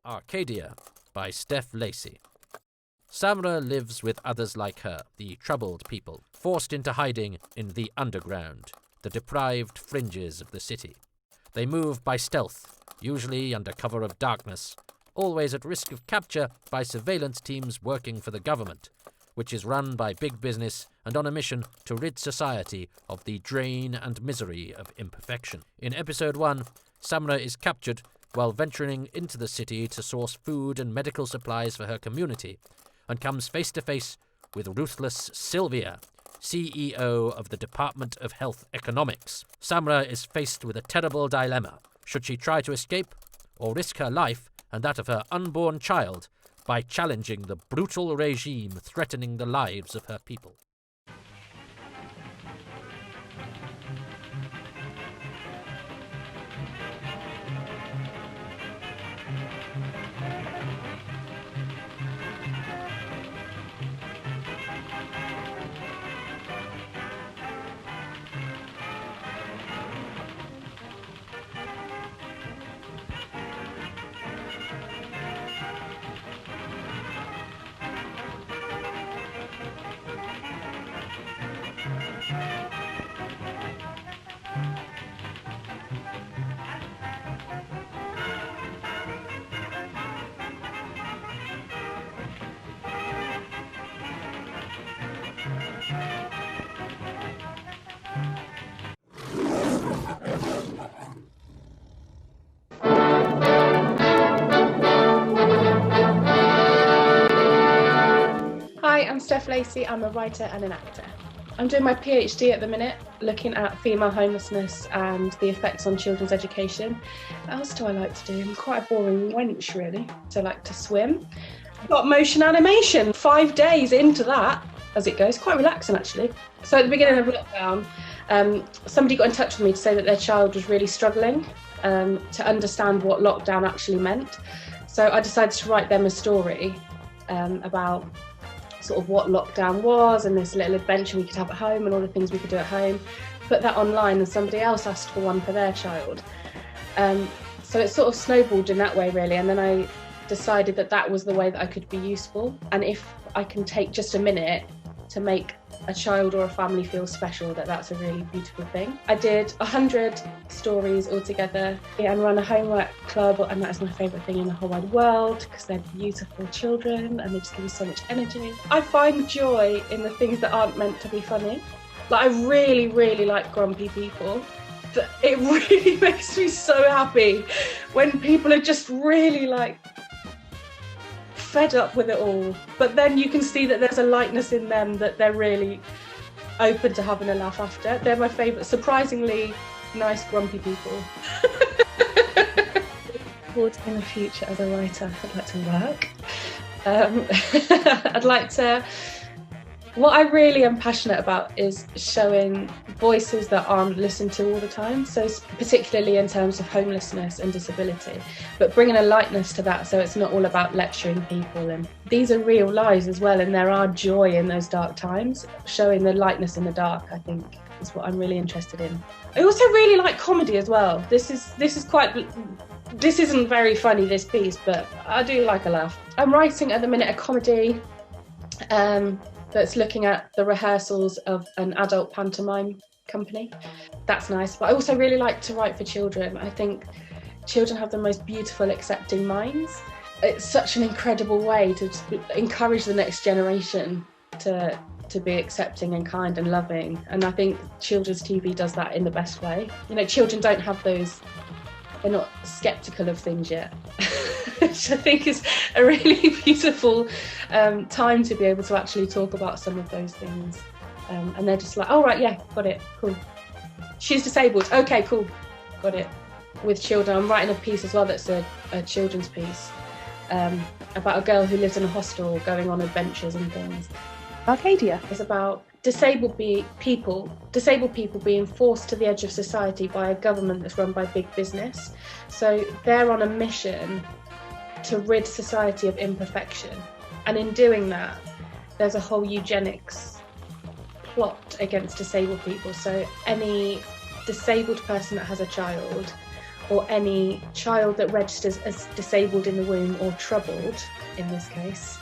Arcadia by Steph Lacey. Samrah lives with others like her, the troubled people, forced into hiding in the underground, the deprived fringes of the city. They move by stealth, usually under cover of darkness, always at risk of capture by surveillance teams working for the government, which is run by big business and on a mission to rid society of the drain and misery of imperfection. In episode 1, Samrah is captured while venturing into the city to source food and medical supplies for her community, and comes face to face with ruthless Sylvia, CEO of the Department of Health Economics. Samrah is faced with a terrible dilemma. Should she try to escape, or risk her life and that of her unborn child by challenging the brutal regime threatening the lives of her people? Hi, I'm Steph Lacey. I'm a writer and an actor. I'm doing my PhD at the minute, looking at female homelessness and the effects on children's education. What else do I like to do? I'm quite a boring wench, really. So I like to swim. I've got motion animation, 5 days into that as it goes. Quite relaxing, actually. So at the beginning of lockdown, somebody got in touch with me to say that their child was really struggling to understand what lockdown actually meant. So I decided to write them a story about sort of what lockdown was and this little adventure we could have at home and all the things we could do at home. Put that online, and somebody else asked for one for their child. So it sort of snowballed in that way, really, and then I decided that that was the way that I could be useful, and if I can take just a minute to make a child or a family feel special, that's a really beautiful thing. I did 100 stories altogether and run a homework club, and that is my favourite thing in the whole wide world because they're beautiful children and they just give you so much energy. I find joy in the things that aren't meant to be funny. Like, I really, really like grumpy people. It really makes me so happy when people are just really like fed up with it all, but then you can see that there's a lightness in them, that they're really open to having a laugh after. They're my favourite, surprisingly nice grumpy people. In the future as a writer, I'd like to work. I'd like to, what I really am passionate about is showing voices that aren't listened to all the time, so particularly in terms of homelessness and disability, but bringing a lightness to that, so it's not all about lecturing people, and these are real lives as well, and there are joy in those dark times. Showing the lightness in the dark, I think, is what I'm really interested in. I also really like comedy as well. This isn't very funny, this piece, but I do like a laugh. I'm writing at the minute a comedy that's looking at the rehearsals of an adult pantomime company. That's nice, but I also really like to write for children. I think children have the most beautiful, accepting minds. It's such an incredible way to just encourage the next generation to be accepting and kind and loving, and I think children's TV does that in the best way. You know, children don't have those, they're not sceptical of things yet, which I think is a really beautiful time to be able to actually talk about some of those things. And they're just like, oh right, yeah, got it, cool. She's disabled, okay, cool, got it. With children, I'm writing a piece as well that's a children's piece about a girl who lives in a hostel going on adventures and things. Arcadia is about disabled people being forced to the edge of society by a government that's run by big business. So they're on a mission to rid society of imperfection. And in doing that, there's a whole eugenics plot against disabled people. So any disabled person that has a child or any child that registers as disabled in the womb or troubled, in this case,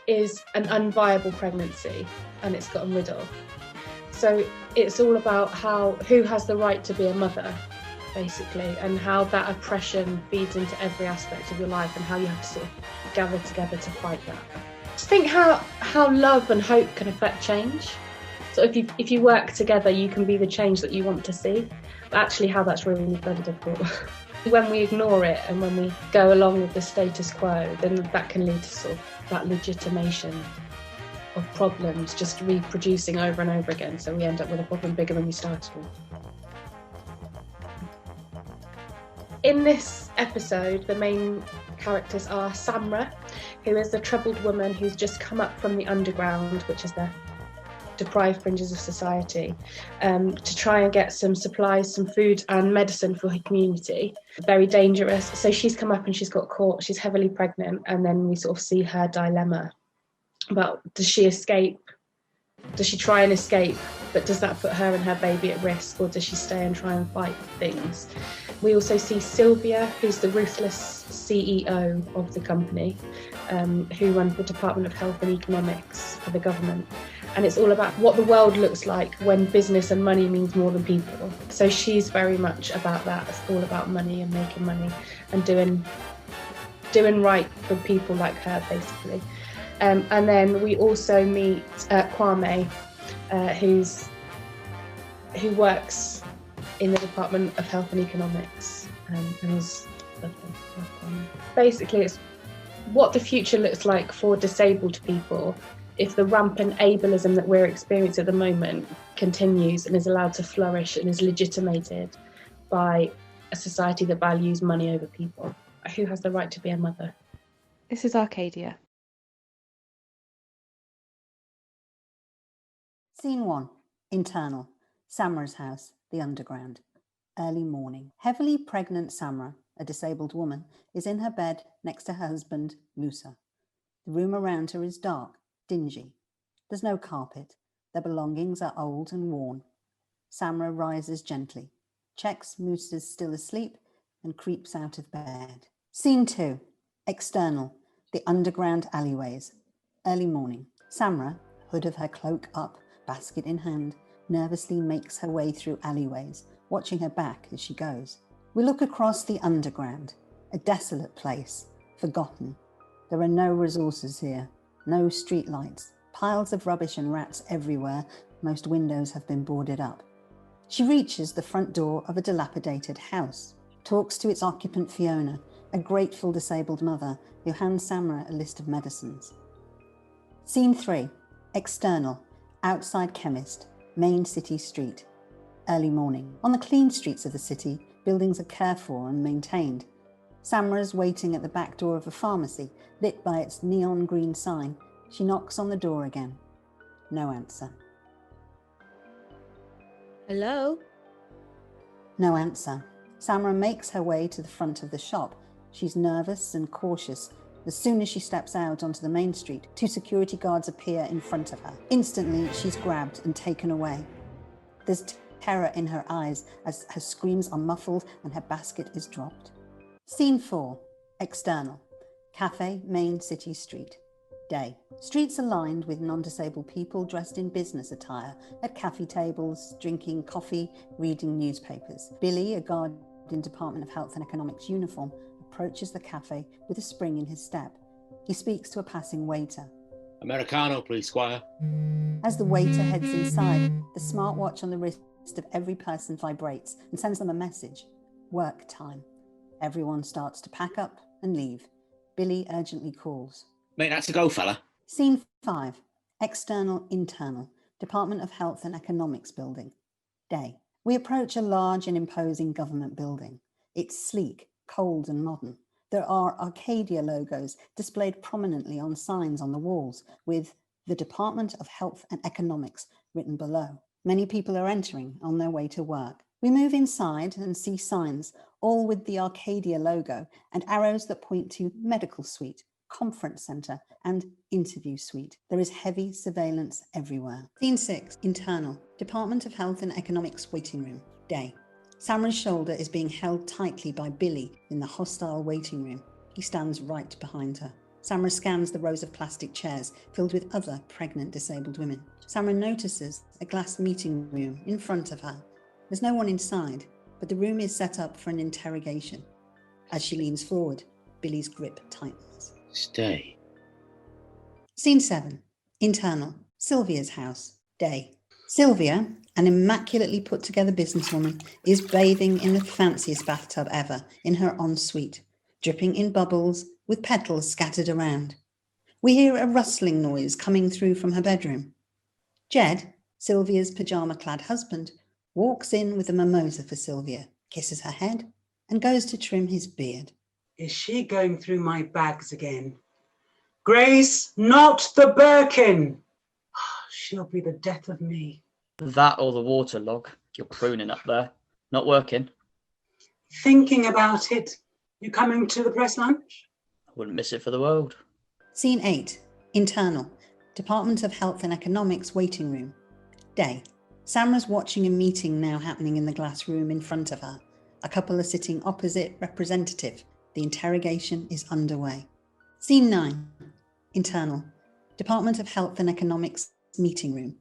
is an unviable pregnancy and it's gotten rid of. So it's all about who has the right to be a mother, basically, and how that oppression feeds into every aspect of your life and how you have to sort of gather together to fight that. Just think how love and hope can affect change. So if you work together, you can be the change that you want to see. But actually how that's really very difficult. When we ignore it and when we go along with the status quo, then that can lead to sort of that legitimation of problems just reproducing over and over again. So we end up with a problem bigger than we started with. In this episode, the main characters are Samrah, who is the troubled woman who's just come up from the underground, which is the deprived fringes of society, to try and get some supplies, some food and medicine for her community. Very dangerous. So she's come up and she's got caught. She's heavily pregnant, and then we sort of see her dilemma about, does she escape? Does she try and escape, but does that put her and her baby at risk, or does she stay and try and fight things? We also see Sylvia, who's the ruthless CEO of the company, who runs the Department of Health and Economics for the government. And it's all about what the world looks like when business and money means more than people. So she's very much about that. It's all about money and making money and doing right for people like her, basically. And then we also meet Kwame, who works in the Department of Health and Economics, and is lovely. Basically, it's what the future looks like for disabled people if the rampant ableism that we're experiencing at the moment continues and is allowed to flourish and is legitimated by a society that values money over people. Who has the right to be a mother? This is Arcadia. Scene 1. Internal. Samrah's house, the underground. Early morning. Heavily pregnant Samrah, a disabled woman, is in her bed next to her husband, Musa. The room around her is dark, dingy. There's no carpet. Their belongings are old and worn. Samrah rises gently, checks Musa's still asleep, and creeps out of bed. Scene 2. External. The underground alleyways. Early morning. Samrah, hood of her cloak up, basket in hand, nervously makes her way through alleyways, watching her back as she goes. We look across the underground, a desolate place, forgotten. There are no resources here, no street lights, piles of rubbish and rats everywhere. Most windows have been boarded up. She reaches the front door of a dilapidated house, talks to its occupant Fiona, a grateful disabled mother who hands Samrah a list of medicines. Scene 3. External. Outside chemist. Main city street. Early morning. On the clean streets of the city, buildings are cared for and maintained. Samrah's waiting at the back door of a pharmacy, lit by its neon green sign. She knocks on the door again. No answer. Hello? No answer. Samrah makes her way to the front of the shop. She's nervous and cautious. As soon as she steps out onto the main street, 2 security guards appear in front of her. Instantly, she's grabbed and taken away. There's terror in her eyes as her screams are muffled and her basket is dropped. Scene 4. External. Cafe, main city street. Day. Streets are lined with non-disabled people dressed in business attire at cafe tables, drinking coffee, reading newspapers. Billy, a guard in Department of Health and Economics uniform, approaches the cafe with a spring in his step. He speaks to a passing waiter. Americano, please, Squire. As the waiter heads inside, the smartwatch on the wrist of every person vibrates and sends them a message. Work time. Everyone starts to pack up and leave. Billy urgently calls. Mate, that's a go, fella. Scene 5. External, internal. Department of Health and Economics building. Day. We approach a large and imposing government building. It's sleek, cold and modern. There are Arcadia logos displayed prominently on signs on the walls with the Department of Health and Economics written below. Many people are entering on their way to work. We move inside and see signs, all with the Arcadia logo and arrows that point to medical suite, conference centre and interview suite. There is heavy surveillance everywhere. Scene 6. Internal. Department of Health and Economics waiting room. Day. Samrah's shoulder is being held tightly by Billy in the hostile waiting room. He stands right behind her. Samrah scans the rows of plastic chairs filled with other pregnant disabled women. Samrah notices a glass meeting room in front of her. There's no one inside, but the room is set up for an interrogation. As she leans forward, Billy's grip tightens. Stay. Scene 7. Internal. Sylvia's house. Day. Sylvia, an immaculately put together businesswoman, is bathing in the fanciest bathtub ever in her ensuite, dripping in bubbles with petals scattered around. We hear a rustling noise coming through from her bedroom. Jed, Sylvia's pyjama-clad husband, walks in with a mimosa for Sylvia, kisses her head, and goes to trim his beard. Is she going through my bags again? Grace, not the Birkin! She'll be the death of me. That or the water log you're pruning up there. Not working. Thinking about it. You coming to the press lunch? I wouldn't miss it for the world. Scene 8. Internal. Department of Health and Economics waiting room. Day. Samrah's watching a meeting now happening in the glass room in front of her. A couple are sitting opposite representative. The interrogation is underway. Scene 9. Internal. Department of Health and Economics meeting room.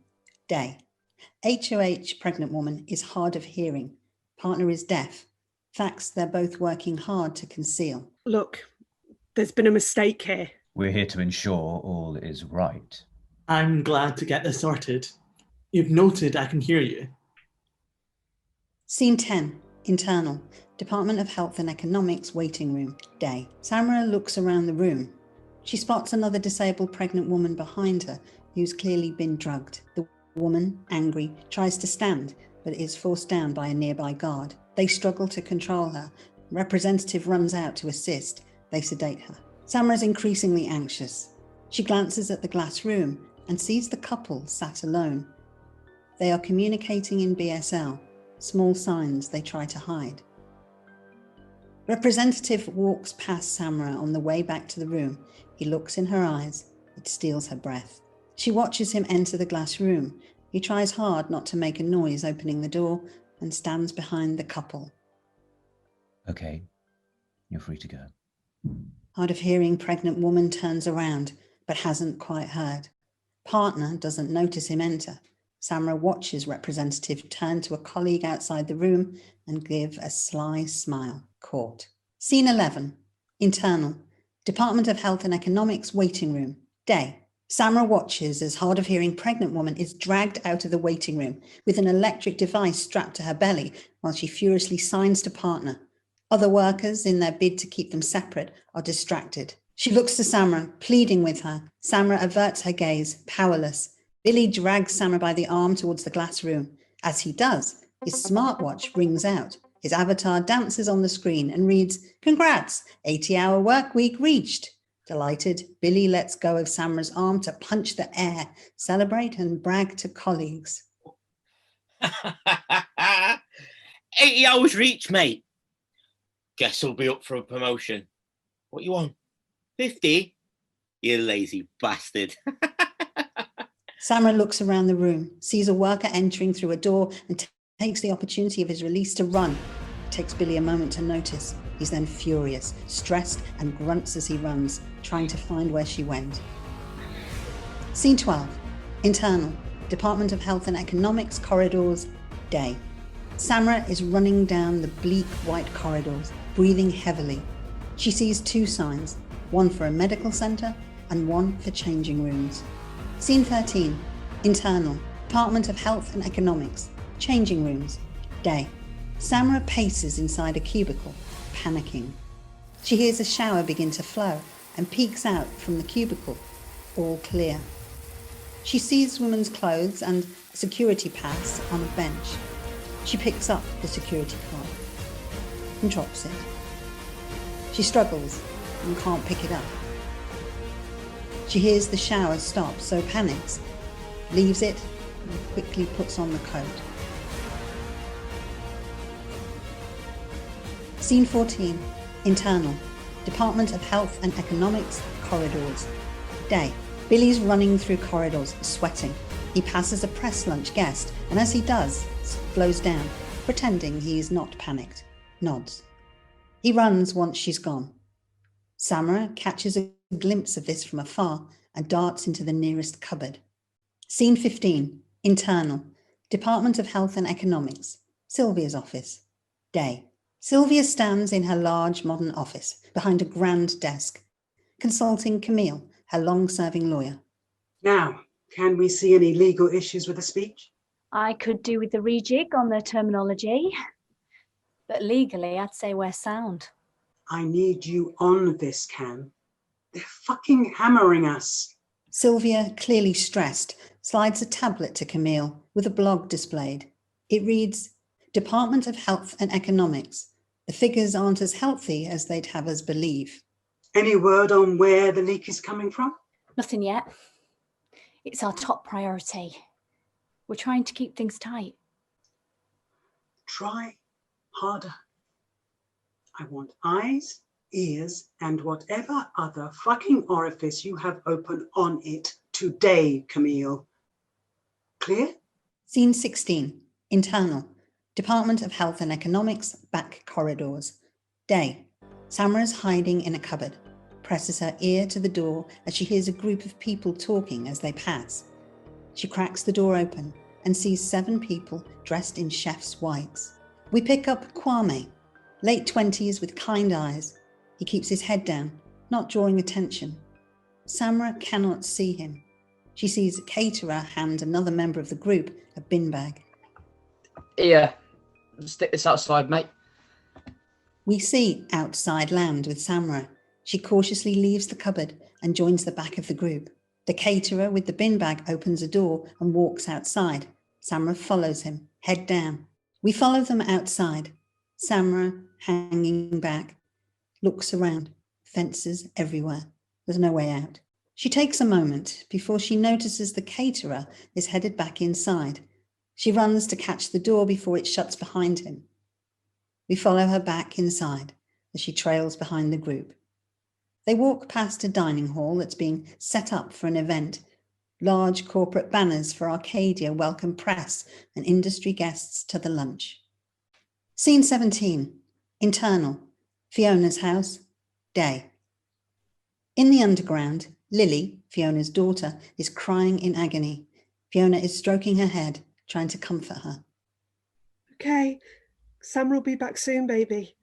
Day. HOH pregnant woman is hard of hearing. Partner is deaf. Facts they're both working hard to conceal. Look, there's been a mistake here. We're here to ensure all is right. I'm glad to get this sorted. You've noted I can hear you. Scene 10. Internal. Department of Health and Economics waiting room. Day. Samrah looks around the room. She spots another disabled pregnant woman behind her who's clearly been drugged. The woman, angry, tries to stand, but is forced down by a nearby guard. They struggle to control her. Representative runs out to assist. They sedate her. Samrah's increasingly anxious. She glances at the glass room and sees the couple sat alone. They are communicating in BSL, small signs they try to hide. Representative walks past Samrah on the way back to the room. He looks in her eyes. It steals her breath. She watches him enter the glass room. He tries hard not to make a noise opening the door and stands behind the couple. Okay, you're free to go. Hard of hearing pregnant woman turns around, but hasn't quite heard. Partner doesn't notice him enter. Samrah watches representative turn to a colleague outside the room and give a sly smile. Caught. Scene 11. Internal. Department of Health and Economics waiting room. Day. Samrah watches as hard of hearing pregnant woman is dragged out of the waiting room with an electric device strapped to her belly while she furiously signs to partner. Other workers, in their bid to keep them separate, are distracted. She looks to Samrah, pleading with her. Samrah averts her gaze, powerless. Billy drags Samrah by the arm towards the glass room. As he does, his smartwatch rings out. His avatar dances on the screen and reads, "Congrats, 80-hour work week reached." Delighted, Billy lets go of Samrah's arm to punch the air, celebrate and brag to colleagues. 80 hours reach, mate. Guess I'll be up for a promotion. What you want? 50? You lazy bastard. Samrah looks around the room, sees a worker entering through a door and takes the opportunity of his release to run. It takes Billy a moment to notice. He's then furious, stressed, and grunts as he runs, trying to find where she went. Scene 12. Internal. Department of Health and Economics corridors. Day. Samrah is running down the bleak white corridors, breathing heavily. She sees two signs, one for a medical centre and one for changing rooms. Scene 13. Internal. Department of Health and Economics. Changing rooms. Day. Samrah paces inside a cubicle, panicking. She hears a shower begin to flow and peeks out from the cubicle, all clear. She sees women's clothes and a security pass on a bench. She picks up the security card and drops it. She struggles and can't pick it up. She hears the shower stop, so panics, leaves it and quickly puts on the coat. Scene 14. Internal. Department of Health and Economics corridors. Day. Billy's running through corridors, sweating. He passes a press lunch guest, and as he does, slows down. pretending he is not panicked, nods. He runs once she's gone. Samrah catches a glimpse of this from afar and darts into the nearest cupboard. Scene 15, internal, Department of Health and Economics, Sylvia's office. Day. Sylvia stands in her large modern office behind a grand desk, consulting Camille, her long-serving lawyer. Now, can we see any legal issues with the speech? I could do with the rejig on the terminology, but legally I'd say we're sound. I need you on this, Cam. They're fucking hammering us. Sylvia, clearly stressed, slides a tablet to Camille with a blog displayed. It reads, Department of Health and Economics. The figures aren't as healthy as they'd have us believe. Any word on where the leak is coming from? Nothing yet. It's our top priority. We're trying to keep things tight. Try harder. I want eyes, ears, and whatever other fucking orifice you have open on it today, Camille. Clear? Scene 16, internal, Department of Health and Economics, back corridors. Day. Samrah's hiding in a cupboard, presses her ear to the door as she hears a group of people talking as they pass. She cracks the door open and sees 7 people dressed in chef's whites. We pick up Kwame, late 20s with kind eyes. He keeps his head down, not drawing attention. Samrah cannot see him. She sees a caterer hand another member of the group a bin bag. Yeah, stick this outside, mate. We see outside land with Samrah. She cautiously leaves the cupboard and joins the back of the group. The caterer with the bin bag opens a door and walks outside. Samrah follows him, head down. We follow them outside. Samrah, hanging back, looks around. Fences everywhere. There's no way out. She takes a moment before she notices the caterer is headed back inside. She runs to catch the door before it shuts behind him. We follow her back inside as she trails behind the group. They walk past a dining hall that's being set up for an event. Large corporate banners for Arcadia welcome press and industry guests to the lunch. Scene 17, internal, Fiona's house, day. In the underground, Lily, Fiona's daughter, is crying in agony. Fiona is stroking her head, trying to comfort her. Okay, Samrah will be back soon, baby.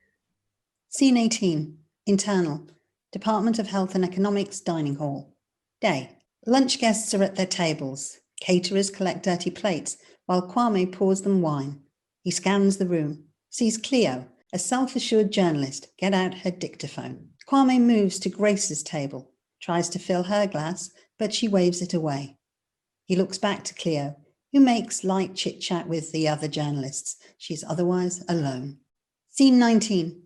Scene 18, internal, Department of Health and Economics dining hall. Day. Lunch guests are at their tables. Caterers collect dirty plates while Kwame pours them wine. He scans the room, sees Cleo, a self-assured journalist, get out her dictaphone. Kwame moves to Grace's table, tries to fill her glass, but she waves it away. He looks back to Cleo, who makes light chit-chat with the other journalists. She's otherwise alone. Scene 19,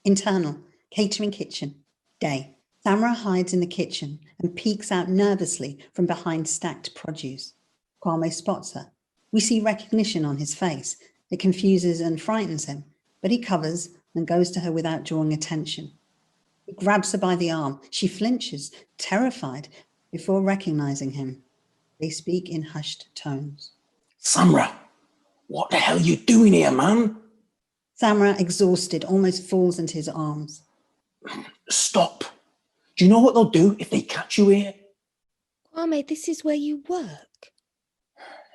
internal, catering kitchen, day. Samrah hides in the kitchen and peeks out nervously from behind stacked produce. Kwame spots her. We see recognition on his face. It confuses and frightens him, but he covers and goes to her without drawing attention. He grabs her by the arm. She flinches, terrified, before recognizing him. They speak in hushed tones. Samrah, what the hell are you doing here, man? Samrah, exhausted, almost falls into his arms. Stop. Do you know what they'll do if they catch you here? Kwame, this is where you work.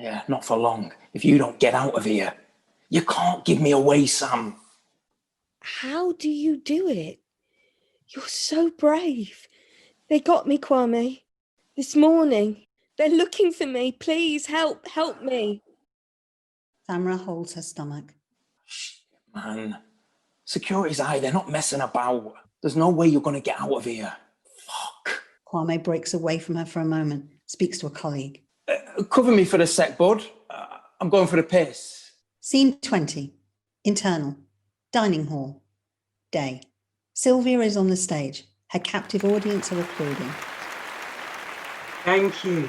Yeah, not for long, if you don't get out of here. You can't give me away, Sam. How do you do it? You're so brave. They got me, Kwame. This morning. They're looking for me. Please help me. Samrah holds her stomach. Shit, man. Security's eye, they're not messing about. There's no way you're going to get out of here. Fuck. Kwame breaks away from her for a moment, speaks to a colleague. Cover me for a sec, bud. I'm going for the piss. Scene 20, internal, dining hall, day. Sylvia is on the stage. Her captive audience are applauding. Thank you.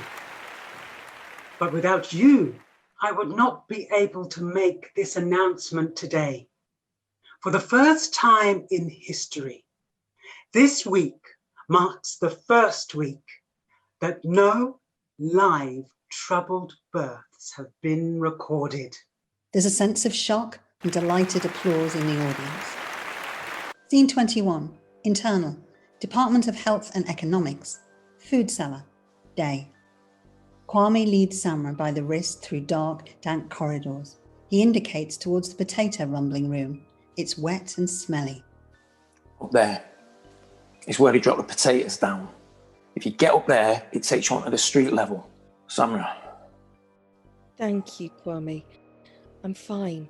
But without you, I would not be able to make this announcement today. For the first time in history, this week marks the first week that no live troubled births have been recorded. There's a sense of shock, and delighted applause in the audience. Scene 21, internal, Department of Health and Economics, food cellar, day. Kwame leads Samrah by the wrist through dark, dank corridors. He indicates towards the potato rumbling room. It's wet and smelly. Up there is where he dropped the potatoes down. If you get up there, it takes you onto the street level. Samrah. Thank you, Kwame. I'm fine.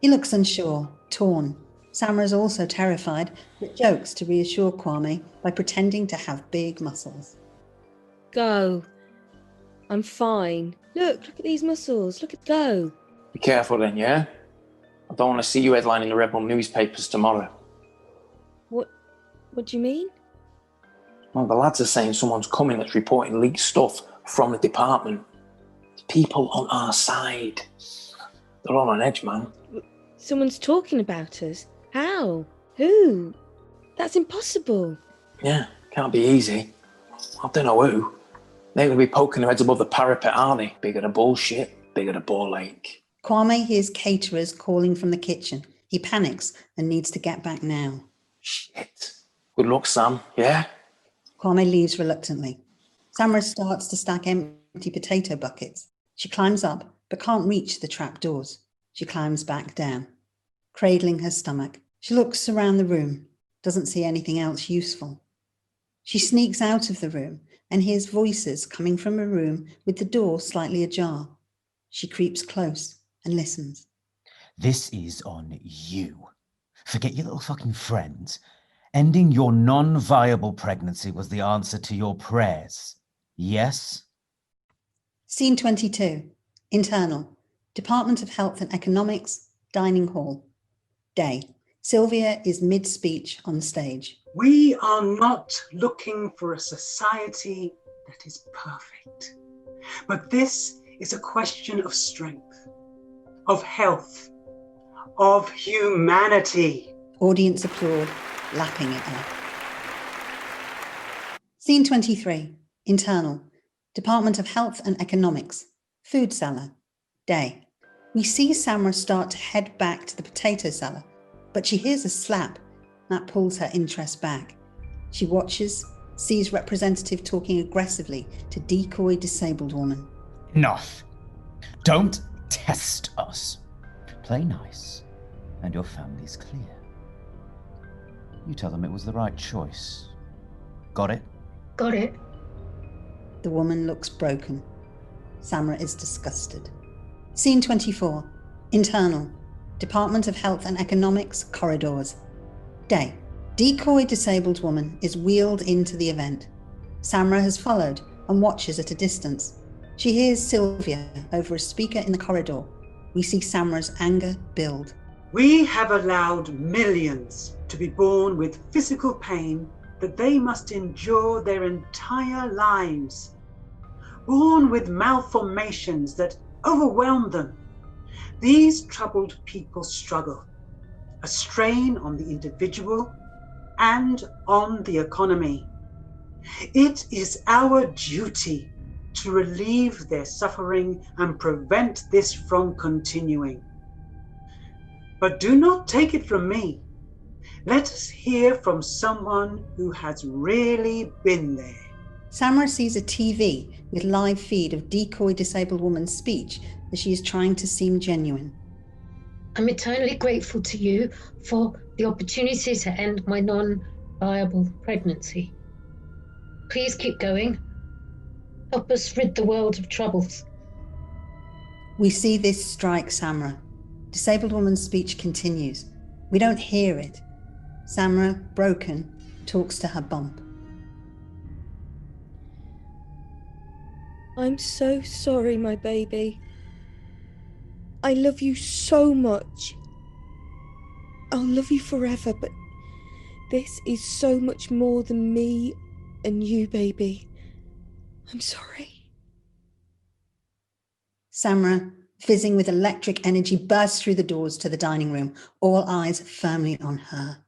He looks unsure, torn. Samrah is also terrified, but jokes to reassure Kwame by pretending to have big muscles. Go. I'm fine. Look at these muscles. Look at go. Be careful then, yeah? I don't want to see you headlining the Rebel newspapers tomorrow. What do you mean? Well, the lads are saying someone's coming that's reporting leaked stuff from the department. There's people on our side. They're all on edge, man. Someone's talking about us. How? Who? That's impossible. Yeah, can't be easy. I don't know who. They're going to be poking their heads above the parapet, aren't they? Bigger the bullshit, bigger the ball ache. Kwame hears caterers calling from the kitchen. He panics and needs to get back now. Shit. Good luck, Sam, yeah? Kwame leaves reluctantly. Samrah starts to stack empty potato buckets. She climbs up, but can't reach the trap doors. She climbs back down. Cradling her stomach, she looks around the room, doesn't see anything else useful. She sneaks out of the room and hears voices coming from a room with the door slightly ajar. She creeps close and listens. This is on you. Forget your little fucking friends. Ending your non-viable pregnancy was the answer to your prayers. Yes? Scene 22. Internal. Department of Health and Economics, dining hall. Day. Sylvia is mid-speech on stage. We are not looking for a society that is perfect, but this is a question of strength, of health, of humanity. Audience applaud, lapping at her. Scene 23. Internal. Department of Health and Economics, food cellar. Day. We see Samrah start to head back to the potato cellar, but she hears a slap. That pulls her interest back. She watches, sees representative talking aggressively to decoy disabled woman. Enough. Don't test us. Play nice, and your family's clear. You tell them it was the right choice. Got it? Got it. The woman looks broken. Samrah is disgusted. Scene 24. Internal. Department of Health and Economics, corridors. Day. Decoy disabled woman is wheeled into the event. Samrah has followed and watches at a distance. She hears Sylvia over a speaker in the corridor. We see Samrah's anger build. We have allowed millions to be born with physical pain that they must endure their entire lives. Born with malformations that overwhelm them. These troubled people struggle, a strain on the individual and on the economy. It is our duty to relieve their suffering and prevent this from continuing. But do not take it from me. Let us hear from someone who has really been there. Samrah sees a TV with live feed of decoy disabled woman's speech as she is trying to seem genuine. I'm eternally grateful to you for the opportunity to end my non-viable pregnancy. Please keep going. Help us rid the world of troubles. We see this strike Samrah. Disabled woman's speech continues. We don't hear it. Samrah, broken, talks to her bump. I'm so sorry, my baby. I love you so much. I'll love you forever, but this is so much more than me and you, baby. I'm sorry. Samrah, fizzing with electric energy, bursts through the doors to the dining room, all eyes firmly on her.